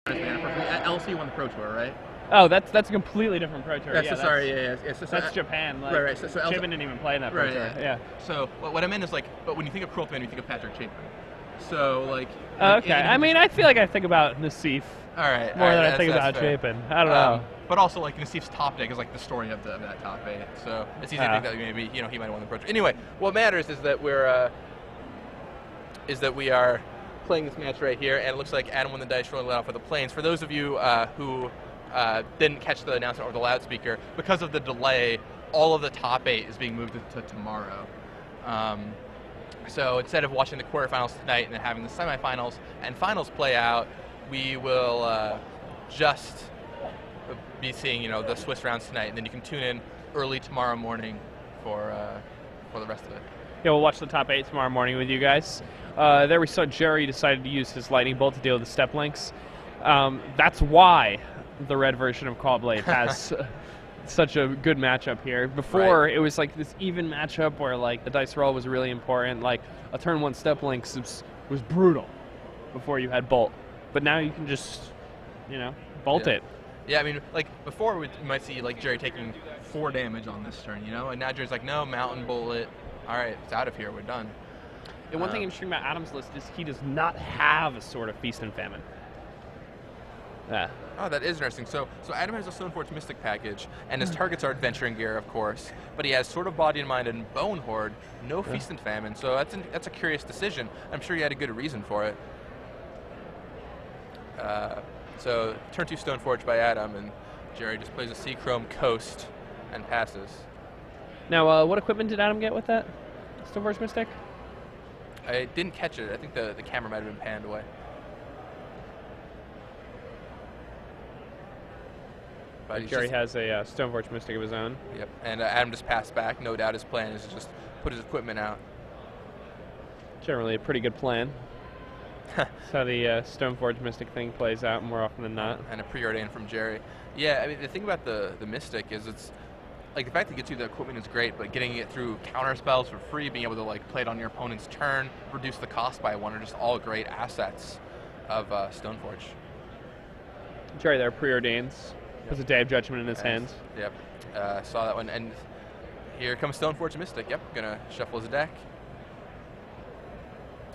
LC won the Pro Tour, right? Oh, that's a completely different Pro Tour. Yeah, sorry, so that's Japan. Like, right. So Chapin didn't even play in that Pro Tour. Yeah. So what I meant is like, but when you think of Pro Fan, you think of Patrick Chapin. So like. Okay. I mean, I feel like I think about Nassif. All right. More than I think about Chapin. I don't know. But also like Nassif's top deck is like the story of that top 8. So it's easy to think that maybe he might have won the Pro Tour. Anyway, what matters is that we are playing this match right here, and it looks like Adam won the dice rolling off with the planes. For those of you who didn't catch the announcement over the loudspeaker, because of the delay, all of the top 8 is being moved to tomorrow. So instead of watching the quarterfinals tonight and then having the semifinals and finals play out, we will just be seeing the Swiss rounds tonight, and then you can tune in early tomorrow morning for the rest of it. Yeah, we'll watch the top 8 tomorrow morning with you guys. There we saw Gerry decided to use his lightning bolt to deal with the step links. That's why the red version of Callblade has such a good matchup here. Before, It was like this even matchup where like the dice roll was really important. Like a turn 1 step links was brutal before you had bolt. But now you can just, bolt it. Yeah, I mean, like before you might see like Gerry taking 4 damage on this turn, and now Gerry's like, no, mountain bullet. All right, it's out of here. We're done. And one thing interesting about Adam's list is he does not have a Sword of Feast and Famine. Yeah. Oh, that is interesting. So Adam has a Stoneforge Mystic package, and his targets are Adventuring Gear, of course, but he has Sword of Body and Mind and Bone Horde, no Feast and Famine. So that's a curious decision. I'm sure he had a good reason for it. So turn 2 Stoneforge by Adam, and Gerry just plays a Seachrome Coast and passes. Now, what equipment did Adam get with that Stoneforge Mystic? I didn't catch it. I think the camera might have been panned away. But Gerry has a Stoneforge Mystic of his own. Yep, and Adam just passed back. No doubt his plan is to just put his equipment out. Generally a pretty good plan. That's how the Stoneforge Mystic thing plays out more often than not. And a preordain from Gerry. Yeah, I mean, the thing about the Mystic is it's, like, the fact that it gets you the equipment is great, but getting it through counter spells for free, being able to, like, play it on your opponent's turn, reduce the cost by 1, are just all great assets of Stoneforge. Gerry there preordains. Has a Day of Judgment in his hand. Yep, saw that one. And here comes Stoneforge Mystic. Yep, gonna shuffle his deck.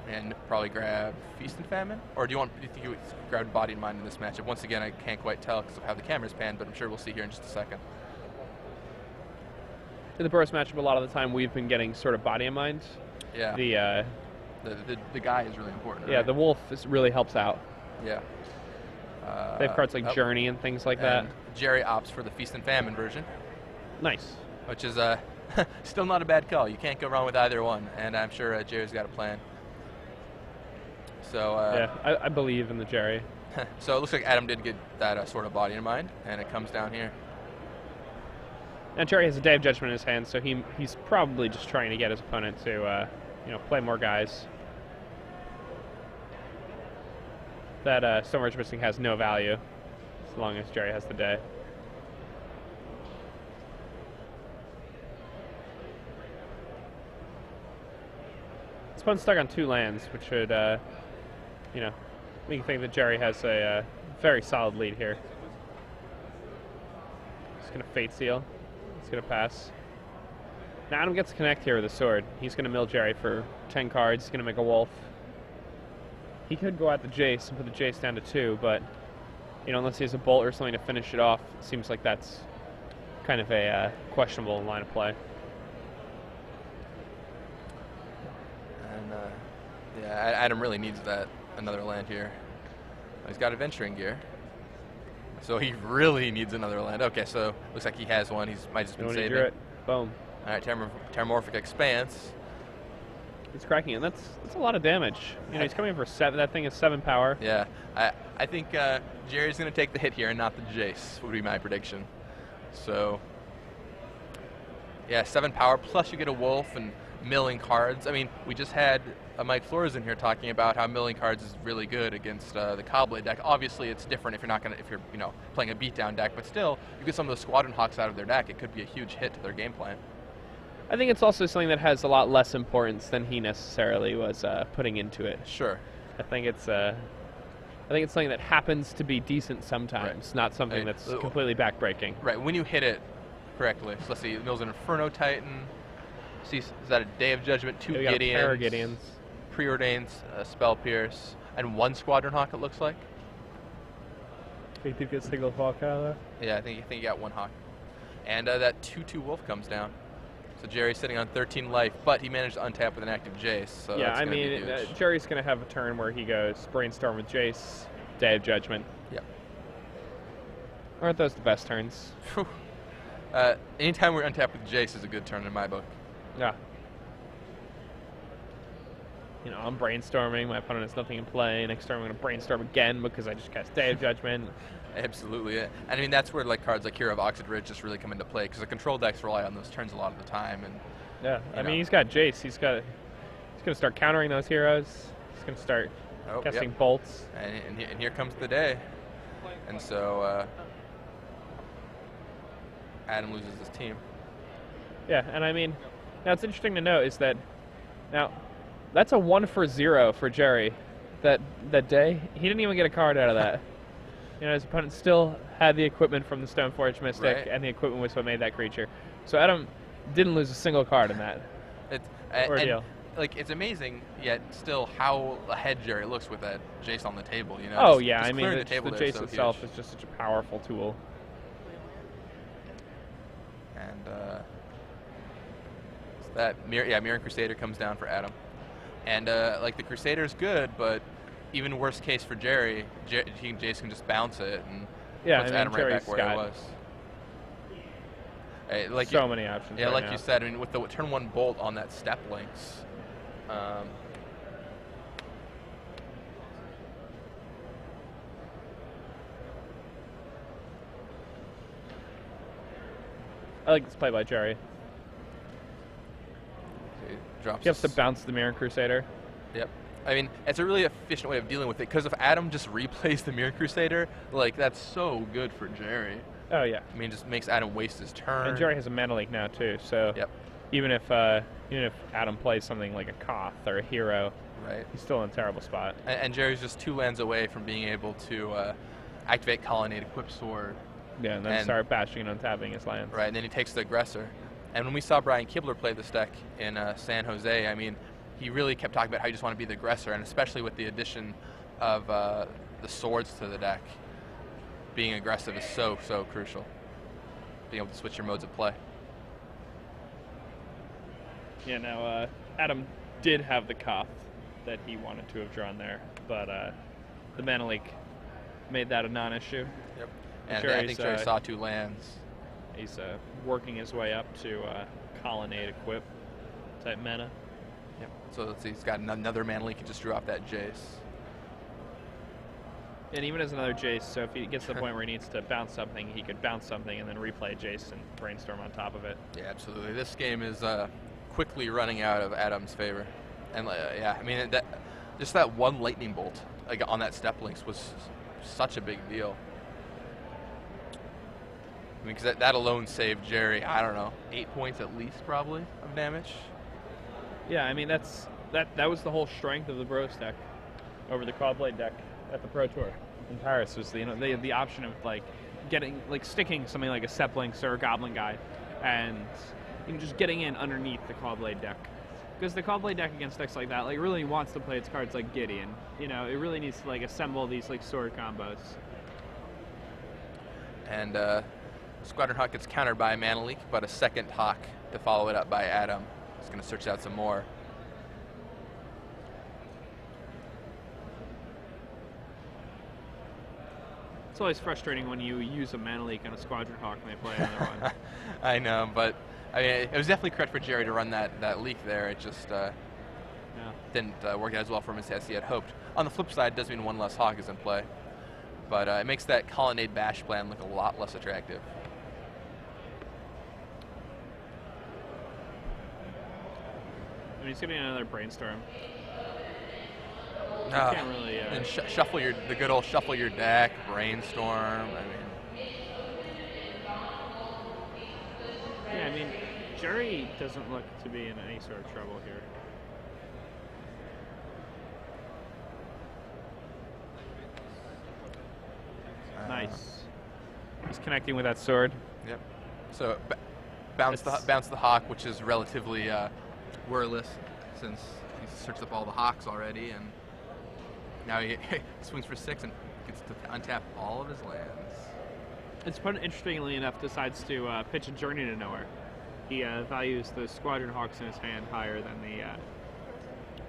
And probably grab Feast and Famine? Or do you think you would grab Body and Mind in this matchup? Once again, I can't quite tell because of how the camera's panned, but I'm sure we'll see here in just a second. In the Burst matchup, a lot of the time we've been getting sort of Body and Mind. Yeah. The guy is really important. Yeah, right? the Wolf really helps out. Yeah. They have cards like Journey and things like that. Gerry opts for the Feast and Famine version. Nice. Which is still not a bad call. You can't go wrong with either one, and I'm sure Gerry's got a plan. So yeah, I believe in the Gerry. So it looks like Adam did get that sort of Body in mind, and it comes down here. And Gerry has a Day of Judgment in his hand, so he's probably just trying to get his opponent to play more guys. That Stoneforge Mystic has no value as long as Gerry has the Day. This one's stuck on 2 lands, which should, make you think that Gerry has a very solid lead here. He's going to Fate Seal. He's going to pass. Now Adam gets to connect here with a sword. He's going to mill Gerry for 10 cards. He's going to make a Wolf. He could go out the Jace and put the Jace down to 2, but unless he has a Bolt or something to finish it off, it seems like that's kind of a questionable line of play. And yeah, Adam really needs another land here. He's got Adventuring Gear, so he really needs another land. Okay, so looks like he has one. He's might just been saving. It. Boom. All right, Terramorphic Expanse. He's cracking it. That's a lot of damage. He's coming in for 7. That thing is 7 power. Yeah, I think Gerry's going to take the hit here and not the Jace, would be my prediction. So, yeah, 7 power, plus you get a Wolf and milling cards. I mean, we just had Mike Flores in here talking about how milling cards is really good against the Callblade deck. Obviously, it's different if you're playing a beatdown deck, but still, you get some of those Squadron Hawks out of their deck. It could be a huge hit to their game plan. I think it's also something that has a lot less importance than he necessarily was putting into it. Sure. I think it's think it's something that happens to be decent sometimes, not something that's completely backbreaking. Right, when you hit it correctly. So let's see, Mills an Inferno Titan. See, is that a Day of Judgment, 2 Gideons, Preordains, Spell Pierce, and 1 Squadron Hawk, it looks like. You think it's single Hawk out of there? Yeah, I think you got 1 Hawk. And that 2/2 Wolf comes down. So Gerry's sitting on 13 life, but he managed to untap with an active Jace. So yeah, that's I mean, Gerry's going to have a turn where he goes Brainstorm with Jace, Day of Judgment. Yep. Aren't those the best turns? Anytime we're untapped with Jace is a good turn in my book. Yeah. You know, I'm brainstorming. My opponent has nothing in play. Next turn, I'm going to brainstorm again because I just cast Day of Judgment. Absolutely. And I mean, that's where like cards like Hero of Oxid Ridge just really come into play because the control decks rely on those turns a lot of the time. And yeah, I mean, he's got Jace. He's going to start countering those heroes. He's going to start casting bolts. And here comes the day. And so Adam loses his team. Yeah, and I mean, now it's interesting to note is that now that's a 1-for-0 for Gerry that day. He didn't even get a card out of that. You know, his opponent still had the equipment from the Stoneforge Mystic, and the equipment was what made that creature. So Adam didn't lose a single card in that ordeal. Like, it's amazing, yet still how ahead Gerry looks with that Jace on the table. You know. Oh yeah, I mean, the Jace itself is just such a powerful tool. And so that Mirran Crusader comes down for Adam, and like the Crusader's good, but even worst case for Gerry, Jace can just bounce it and puts Adam right back where he was. Like so many options. Yeah, right like now. you said, I mean, with the turn 1 bolt on that Step Links. I like this play by Gerry. He has to bounce the Mirran Crusader. Yep. I mean, it's a really efficient way of dealing with it, because if Adam just replays the Mirran Crusader, like, that's so good for Gerry. Oh, yeah. I mean, it just makes Adam waste his turn. And Gerry has a mana leak now, too, so even if Adam plays something like a Koth or a hero, he's still in a terrible spot. And Jerry's just 2 lands away from being able to activate Colonnade, equip Sword. Yeah, and then start bashing and untapping his lands. Right, and then he takes the Aggressor. And when we saw Brian Kibler play this deck in San Jose, I mean, he really kept talking about how you just want to be the aggressor, and especially with the addition of the swords to the deck, being aggressive is so crucial. Being able to switch your modes of play. Yeah, now Adam did have the Koth that he wanted to have drawn there, but the mana leak made that a non-issue. Yep. And I think Gerry saw 2 lands. He's working his way up to Colonnade equip type mana. Yep. So let's see, he's got another mana leak. He just drew off that Jace. And even as another Jace, so if he gets to the point where he needs to bounce something, he could bounce something and then replay Jace and brainstorm on top of it. Yeah, absolutely. This game is quickly running out of Adam's favor. And yeah, I mean, just that 1 lightning bolt on that Step Links was such a big deal. I mean, because that alone saved Gerry, I don't know, 8 points at least, probably, of damage. Yeah, I mean, that was the whole strength of the Bros deck over the Caw-Blade deck at the Pro Tour in Paris. Was the option of sticking something like a Step-Links or a Goblin Guy, and just getting in underneath the Caw-Blade deck. Because the Caw-Blade deck against decks like that, really wants to play its cards like Gideon. You know, it really needs to assemble these sword combos. And Squadron Hawk gets countered by a mana leak, but a second Hawk to follow it up by Adam. He's going to search out some more. It's always frustrating when you use a mana leak on a Squadron Hawk and they play another one. I know, but I mean, it was definitely correct for Gerry to run that leak there. It just didn't work out as well for him as he had hoped. On the flip side, it does mean 1 less Hawk is in play, but it makes that Colonnade Bash plan look a lot less attractive. I mean, he's getting another brainstorm. You can't really. And shuffle the good old shuffle your deck, brainstorm. I mean. Yeah, I mean, Gerry doesn't look to be in any sort of trouble here. He's connecting with that sword. Yep. So bounce the hawk, which is relatively whirless since he's searched up all the hawks already, and now he swings for 6 and gets to untap all of his lands. It's put interestingly enough decides to pitch a Journey to Nowhere. He values the Squadron Hawks in his hand higher than the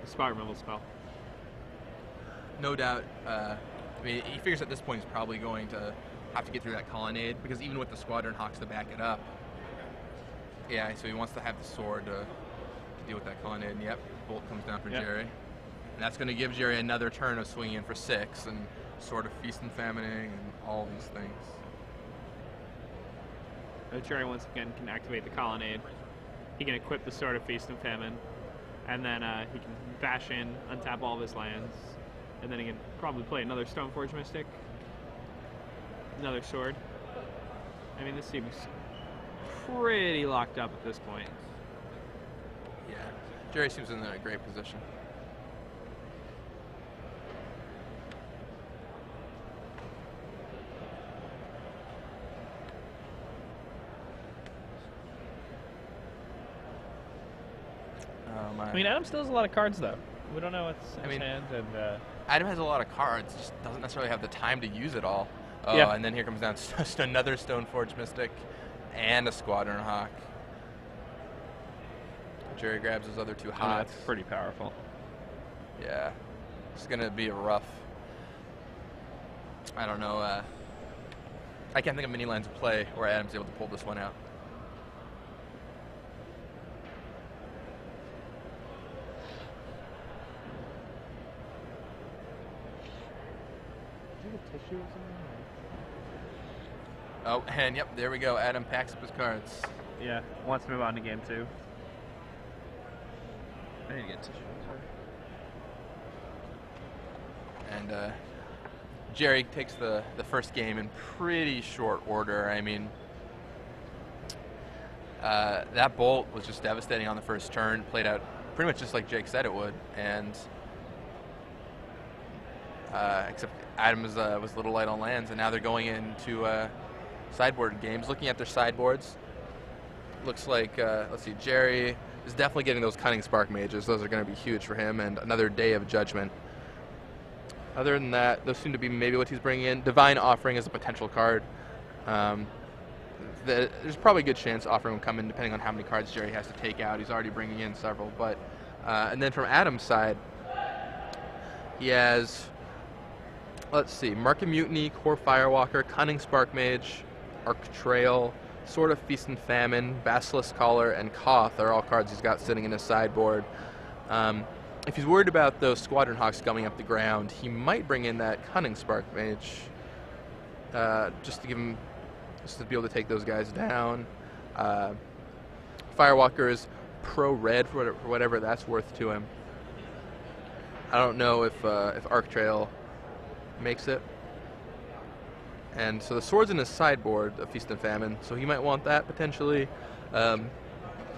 Spot Removal spell. No doubt. I mean, he figures at this point he's probably going to have to get through that colonnade, because even with the Squadron Hawks to back it up, yeah, so he wants to have the sword to deal with that colonnade. And yep, bolt comes down for Gerry. And that's going to give Gerry another turn of swinging in for 6 and sort of feast and famining and all these things. Gerry once again can activate the colonnade. He can equip the Sword of Feast and Famine, and then he can bash in, untap all of his lands, and then he can probably play another Stoneforge Mystic, another sword. I mean, this seems pretty locked up at this point. Yeah, Gerry seems in a great position. I mean, Adam still has a lot of cards, though. We don't know what's in his hand. And, Adam has a lot of cards, just doesn't necessarily have the time to use it all. And then here comes down another Stoneforge Mystic and a Squadron Hawk. Gerry grabs his other 2 hawks. That's pretty powerful. Yeah. It's going to be a rough... I don't know. I can't think of many lines of play where Adam's able to pull this one out. Oh, and yep, there we go. Adam packs up his cards. Yeah, wants to move on to game 2. I need to get tissue. And Gerry takes the first game in pretty short order. I mean, that bolt was just devastating on the first turn. Played out pretty much just like Jake said it would, and except Adam was a little light on lands, and now they're going into sideboard games. Looking at their sideboards, looks like let's see, Gerry is definitely getting those Cunning Spark Mages. Those are going to be huge for him, and another Day of Judgment. Other than that, those seem to be maybe what he's bringing in. Divine Offering is a potential card. There's probably a good chance Offering will come in depending on how many cards Gerry has to take out. He's already bringing in several. But and then from Adam's side, he has, let's see, Mark and Mutiny, Core Firewalker, Cunning Spark Mage, Arc Trail, Sword of Feast and Famine, Basilisk Collar, and Koth are all cards he's got sitting in his sideboard. If he's worried about those Squadron Hawks coming up the ground, he might bring in that Cunning Spark Mage just to give him, just to be able to take those guys down. Firewalker is pro-red for whatever that's worth to him. I don't know if Arc Trail makes it. And so the sword's in his sideboard, of Feast and Famine, so he might want that potentially.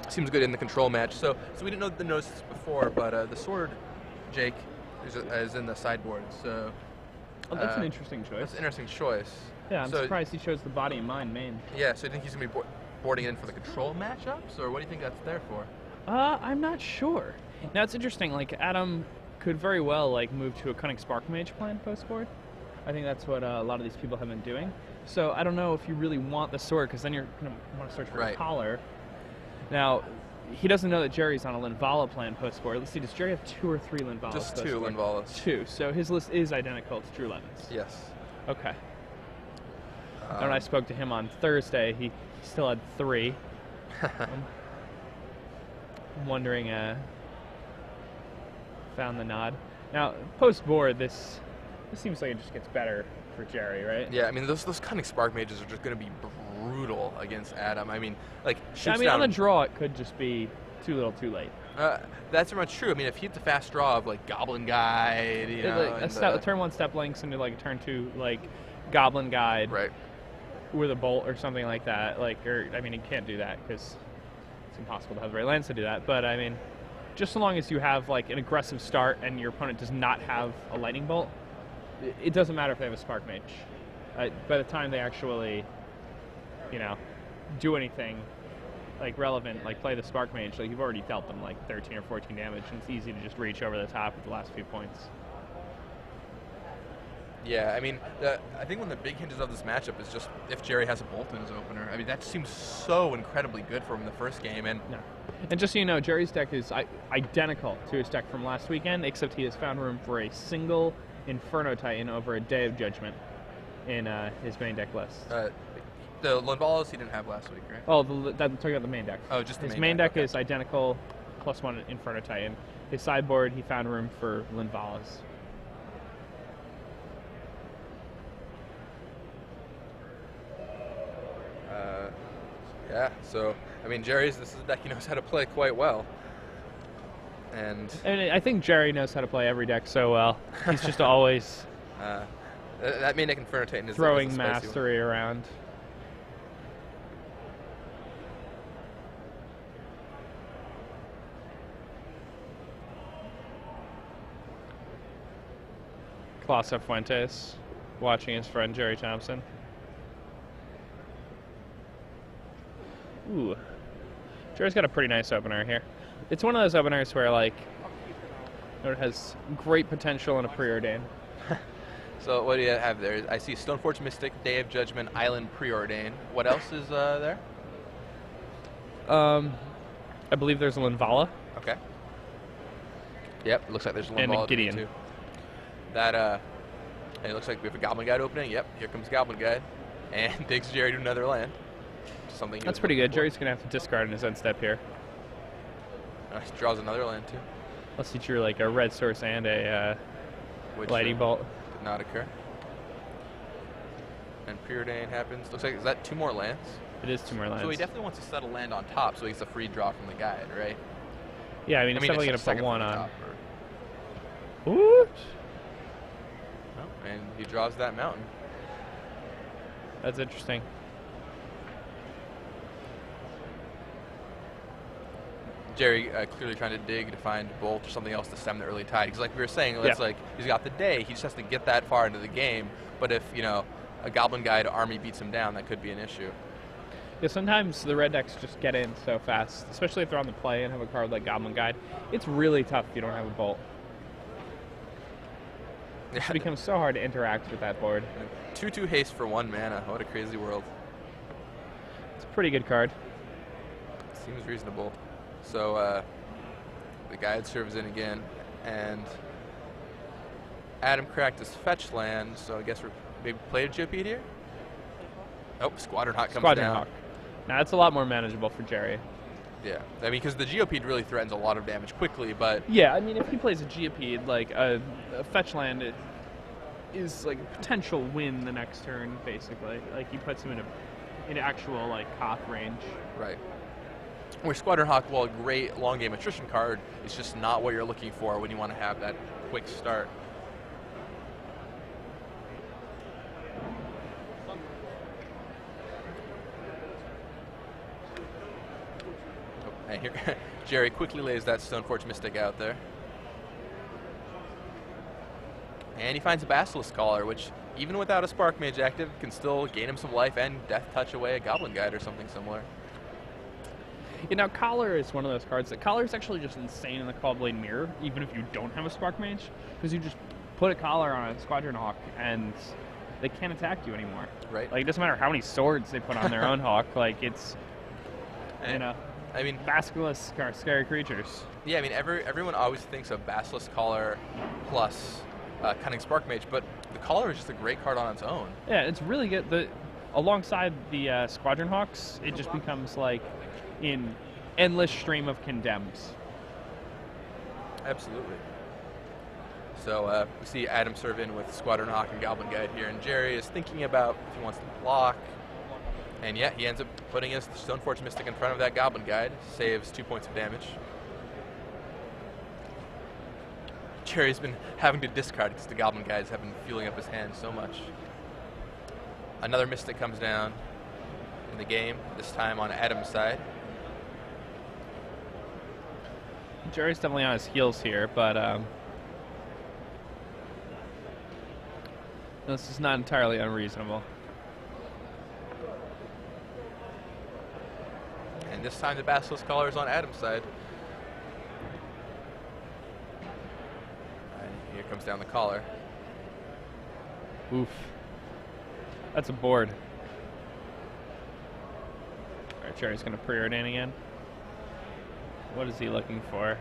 Seems good in the control match. So we didn't know the notices before, but the sword, Jake, is in the sideboard. So that's an interesting choice. That's an interesting choice. Yeah, I'm surprised he chose the Body and Mind main. Yeah, so you think he's going to be boarding in for the control matchups, or what do you think that's there for? I'm not sure. Now, it's interesting, like, Adam could very well, like, move to a Cunning Spark Mage plan post-board. I think that's what a lot of these people have been doing. So I don't know if you really want the sword, because then you're going to want to search for a collar. Now, he doesn't know that Gerry's on a Linvala plan post-board. Let's see, does Gerry have 2 or 3 Linvalas? Just 2 Linvalas. 2, so his list is identical to Drew Lemon's. Yes. Okay. When I spoke to him on Thursday, he still had 3. I'm wondering, found the nod. Now, post-board, this seems like it just gets better for Gerry, right? Yeah, I mean, those Cunning Spark Mages are just going to be brutal against Adam. I mean, like, on a draw, it could just be too little, too late. That's very much true. I mean, if he hits a fast draw of, like, Goblin Guide, you know, a turn 1 step links into, like, a turn 2, like, Goblin Guide, right, with a bolt or something like that. Like, or I mean, you can't do that because it's impossible to have the right lands to do that. But I mean, just so long as you have like an aggressive start and your opponent does not have a lightning bolt, it doesn't matter if they have a Spark Mage. by the time they actually, you know, do anything like relevant, like play the Spark Mage, like you've already dealt them like 13 or 14 damage, and it's easy to just reach over the top with the last few points. Yeah, I mean, I think one of the big hinges of this matchup is just if Gerry has a Bolt in his opener. I mean, that seems so incredibly good for him in the first game. And no. And just so you know, Gerry's deck is identical to his deck from last weekend, except he has found room for a single Inferno Titan over a Day of Judgment in his main deck list. The Linvalas he didn't have last week, right? Oh, I'm talking about the main deck. Oh, just the his main deck. His main deck is identical, +1 Inferno Titan. His sideboard, he found room for Linvalas. Yeah, so, I mean, this is a deck he knows how to play quite well. And I think Gerry knows how to play every deck so well. He's just always that main deck Inferno Titan is throwing mastery around. Clausa Fuentes watching his friend Gerry Thompson. Ooh. Gerry's got a pretty nice opener here. It's one of those openers where, like, it has great potential in a preordain. So what do you have there? I see Stoneforge Mystic, Day of Judgment, Island Preordain. What else is there? I believe there's a Linvala. Okay. Yep, it looks like there's a Linvala. And a Gideon. Too. That, and it looks like we have a Goblin Guide opening. Yep, here comes Goblin Guide. And digs Gerry to another land. Something that's pretty good. Gerry's going to have to discard in his end step here. He draws another land, too. Unless he drew like a red source and a lightning bolt. Did not occur. And Preordain happens. Looks like, is that 2 more lands? It is 2 more lands. So he definitely wants to set a land on top so he gets a free draw from the guide, right? Yeah, I mean, it's definitely going to put 1 on. Ooh. Oh, and he draws that mountain. That's interesting. Gerry clearly trying to dig to find Bolt or something else to stem the early tide. Because like we were saying, it's like he's got the day. He just has to get that far into the game. But if, you know, a Goblin Guide army beats him down, that could be an issue. Yeah, sometimes the red decks just get in so fast, especially if they're on the play and have a card like Goblin Guide. It's really tough if you don't have a Bolt. It becomes so hard to interact with that board. 2/2 haste for 1 mana. What a crazy world. It's a pretty good card. Seems reasonable. So the guide serves in again, and Adam cracked his fetch land, so I guess we're maybe play a GOP here? Oh, Squadron Hawk comes down. Hawk. Now that's a lot more manageable for Gerry. Yeah, I mean, because the GOP really threatens a lot of damage quickly, but... Yeah, I mean, if he plays a GOP, like a fetch land, it is like a potential win the next turn, basically. Like, he puts him in actual, like, Koth range. Right. Where Squadron Hawk, while a great long game attrition card, it's just not what you're looking for when you want to have that quick start. And here, Gerry quickly lays that Stoneforge Mystic out there. And he finds a Basilisk Caller, which, even without a Spark Mage active, can still gain him some life and Death Touch away a Goblin Guide or something similar. You know, Collar is one of those cards that Collar is actually just insane in the Caw-Blade Mirror, even if you don't have a Spark Mage, because you just put a Collar on a Squadron Hawk and they can't attack you anymore. Right. Like, it doesn't matter how many swords they put on their own Hawk, like, it's, you know, I mean, Basilisks are scary creatures. Yeah, I mean, everyone always thinks of Basilisk Caller plus Cunning Spark Mage, but the Caller is just a great card on its own. Yeah, it's really good. Alongside the Squadron Hawks, it just becomes like in endless stream of condemns. Absolutely. So we see Adam serve in with Squadron Hawk and Goblin Guide here, and Gerry is thinking about if he wants to block. And yeah, he ends up putting his Stoneforge Mystic in front of that Goblin Guide, saves 2 points of damage. Gerry's been having to discard because the Goblin Guides have been fueling up his hand so much. Another Mystic comes down in the game, this time on Adam's side. Gerry's definitely on his heels here, but This is not entirely unreasonable. And this time the Basilisk Collar is on Adam's side. And here comes down the collar. Oof. That's a board. All right, Jerry's going to preordain again. What is he looking for?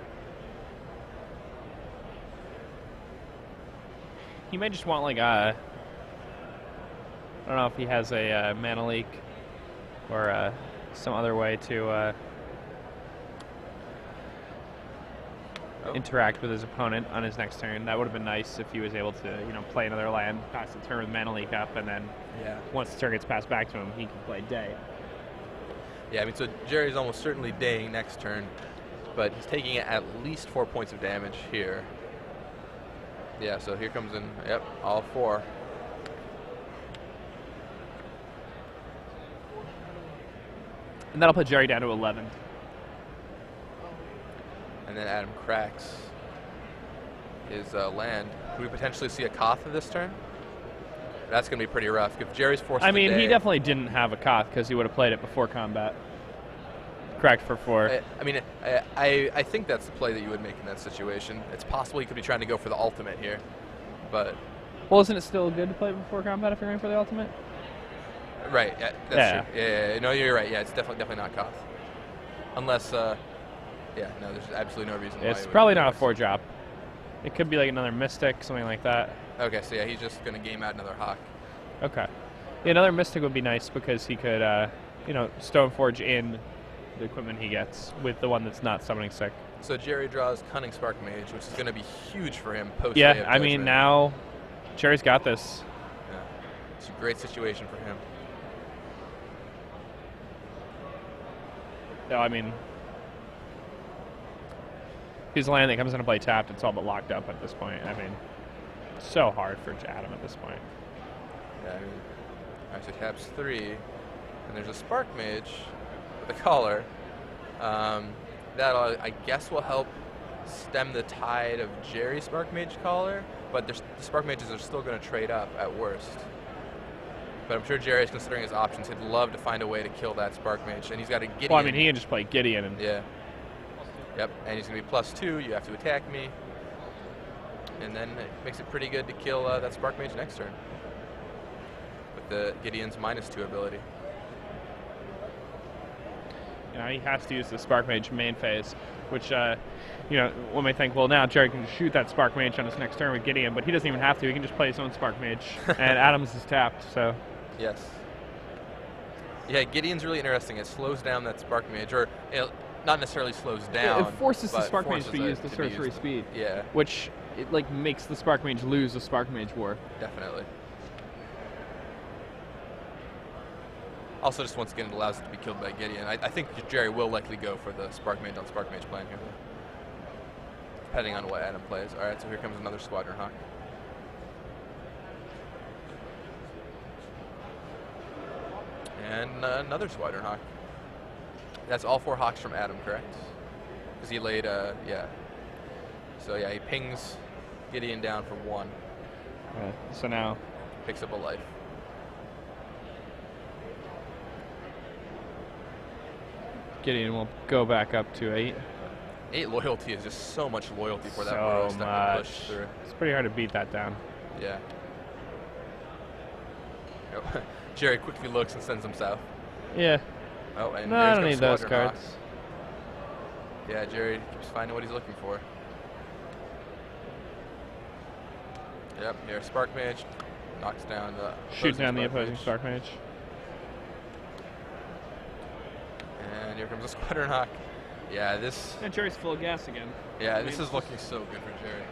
He may just want like a... I don't know if he has a mana leak or some other way to interact with his opponent on his next turn. That would have been nice if he was able to, you know, play another land, pass the turn with mana leak up, and then once the turn gets passed back to him, he can play day. Yeah, I mean, so Jerry's almost certainly daying next turn, but he's taking at least 4 points of damage here. Yeah, so here comes in, yep, all 4. And that'll put Jerry down to 11. And then Adam cracks his land. Could we potentially see a Koth this turn? That's going to be pretty rough. If Jerry's forced I mean, the day, he definitely didn't have a Koth because he would have played it before combat. Cracked for 4. I mean, I think that's the play that you would make in that situation. It's possible he could be trying to go for the ultimate here, but... Well, isn't it still good to play before combat if you're going for the ultimate? Right, yeah, that's true. Yeah, no, you're right. Yeah, it's definitely not Koth. Unless, yeah, no, there's absolutely no reason why. It's probably not a 4-drop. It could be like another Mystic, something like that. Okay, so yeah, he's just going to game out another Hawk. Okay. Yeah, another Mystic would be nice because he could, you know, Stoneforge in the equipment he gets with the one that's not summoning sick. So Jerry draws Cunning Spark Mage, which is going to be huge for him post. Yeah, I mean, now Jerry's got this. Yeah, it's a great situation for him. No, I mean, his land that comes into play tapped, it's all but locked up at this point. I mean, so hard for Adam at this point. Yeah, I mean, alright, so taps 3, and there's a Spark Mage with a collar. That I guess will help stem the tide of Jerry's Spark Mage collar, but the Spark Mages are still going to trade up at worst. But I'm sure Jerry's considering his options. He'd love to find a way to kill that Spark Mage, and he's got a Gideon. Well, I mean, he can just play Gideon. And yeah. Yep, and he's going to be +2. You have to attack me. And then it makes it pretty good to kill that Spark Mage next turn with the Gideon's -2 ability. You know, he has to use the Spark Mage main phase, which, you know, one may think, well, now Jerry can shoot that Spark Mage on his next turn with Gideon, but he doesn't even have to. He can just play his own Spark Mage, and Adams is tapped, so... Yes. Yeah, Gideon's really interesting. It slows down that Spark Mage, or not necessarily slows down. It forces the Spark Mage to use the sorcery speed. Yeah. Which, it, like, makes the Spark Mage lose the Spark Mage war. Definitely. Also, just once again, it allows it to be killed by Gideon. I think Jerry will likely go for the Spark Mage on Spark Mage plan here, depending on what Adam plays. All right, so here comes another Squadron Hawk. And another Squadron Hawk. That's all 4 Hawks from Adam, correct? Because he laid, yeah. So yeah, he pings Gideon down for 1. So now... Picks up a life. Gideon will go back up to 8. 8 loyalty is just so much loyalty for that So Burrow step to much. push through. It's pretty hard to beat that down. Yeah. Yep. Jerry quickly looks and sends him south. Yeah. Oh, and No, I don't there's need those Squadron cards. Hawk. Yeah, Jerry keeps finding what he's looking for. Yep, here, Spark Mage knocks down the Shoots down the opposing Spark Mage. And here comes a Squadron Hawk. Yeah, this... And Jerry's full of gas again. Yeah, this is looking so good for Jerry.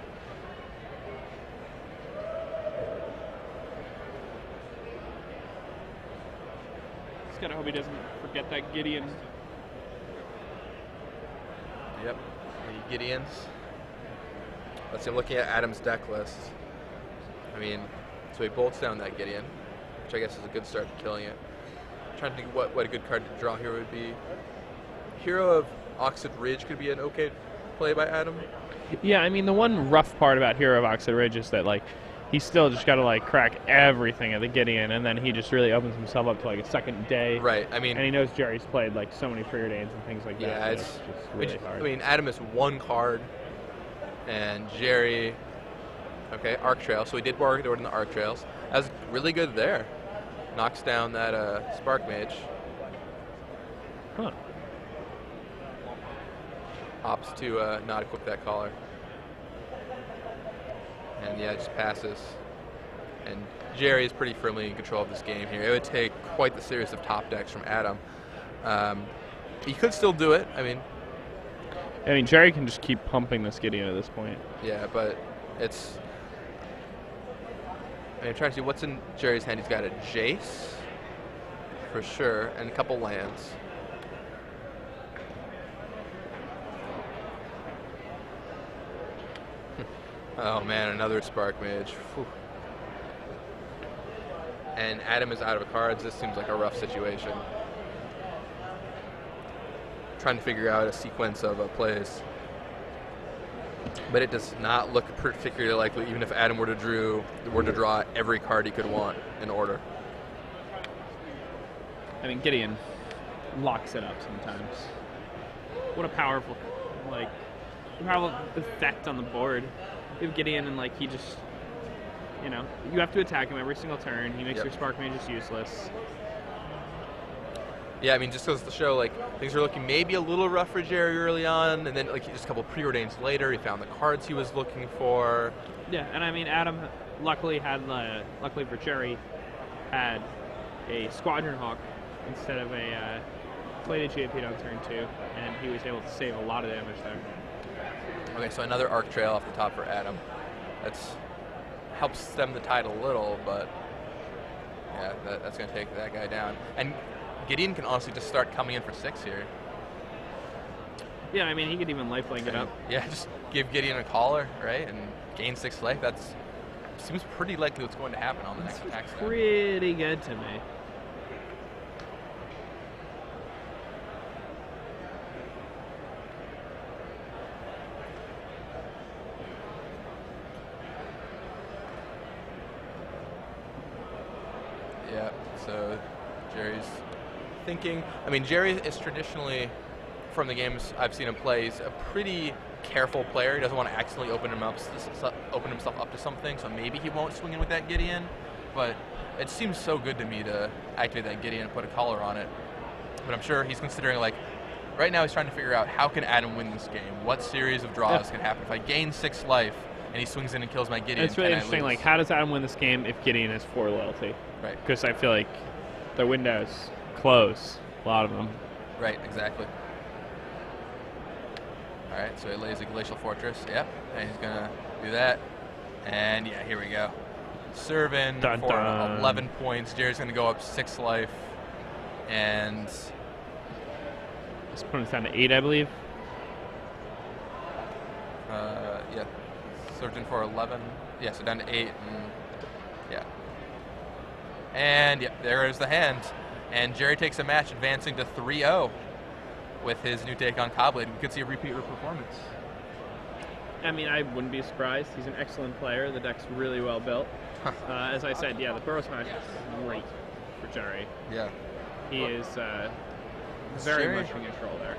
Just gotta hope he doesn't forget that Gideon. Yep, the Gideons. Let's see, I'm looking at Adam's deck list. I mean, so he bolts down that Gideon, which I guess is a good start to killing it. I'm trying to think what a good card to draw here would be. Hero of Oxid Ridge could be an okay play by Adam. Yeah, I mean, the one rough part about Hero of Oxid Ridge is that, like, he's still just got to like crack everything at the Gideon, and then he just really opens himself up to like a second day. Right. I mean, and he knows Gerry's played like so many preordains and things like that. Yeah, It's just really hard. I mean, Adam is 1 card, and Gerry, okay, Arc Trail. So we did Bargain in the Arc Trails. That was really good there. Knocks down that Spark Mage. Huh. Opts to not equip that collar. And yeah, just passes. And Gerry is pretty firmly in control of this game here. It would take quite the series of top decks from Adam. He could still do it. I mean, Gerry can just keep pumping this Gideon at this point. yeah, but it's... I'm trying to see what's in Gerry's hand. He's got a Jace, for sure, and a couple lands. Oh man, another Spark Mage. Whew. And Adam is out of cards. This seems like a rough situation. Trying to figure out a sequence of plays. But it does not look particularly likely, even if Adam were to draw every card he could want in order. I mean, Gideon locks it up sometimes. What a powerful, effect on the board. You have Gideon and he just, you have to attack him every single turn. He makes your Spark Mages useless. Yeah, I mean, just goes to show, things are looking maybe a little rough for Gerry early on, and then, just a couple preordains later, he found the cards he was looking for. Yeah, and I mean, Adam, luckily for Gerry, had a Squadron Hawk instead of a plated GAP on turn 2, and he was able to save a lot of damage there. Okay, so another Arc Trail off the top for Adam. That's helps stem the tide a little, but yeah, that's going to take that guy down. And Gideon can honestly just start coming in for 6 here. Yeah, I mean, he could even lifelink it up. Yeah, just give Gideon a collar, right, and gain 6 life. That seems pretty likely what's going to happen on the next attack step. Pretty good to me. Yeah, so Gerry's thinking. I mean, Gerry is traditionally, from the games I've seen him play, he's a pretty careful player. He doesn't want to accidentally open himself up to something, so maybe he won't swing in with that Gideon. But it seems so good to me to activate that Gideon and put a collar on it. But I'm sure he's considering, right now he's trying to figure out how can Adam win this game? What series of draws can happen? If I gain 6 life and he swings in and kills my Gideon, it's really interesting, how does Adam win this game if Gideon has 4 loyalty? Right. Because I feel like the windows close, a lot of them. Right, exactly. All right, so he lays a Glacial Fortress. Yep, and he's going to do that. And yeah, here we go. Servant for 11 points. Gerry's going to go up 6 life. And this opponent's down to 8, I believe. Yeah, Surgeon for 11. Yeah, so down to 8. And yeah. And yeah, there is the hand. And Gerry takes a match, advancing to 3-0 with his new take on Cobblade. We could see a repeat of performance. I mean, I wouldn't be surprised. He's an excellent player. The deck's really well built. As I said, yeah, the Burrow Smash is great for Gerry. Yeah. He is very much in control there.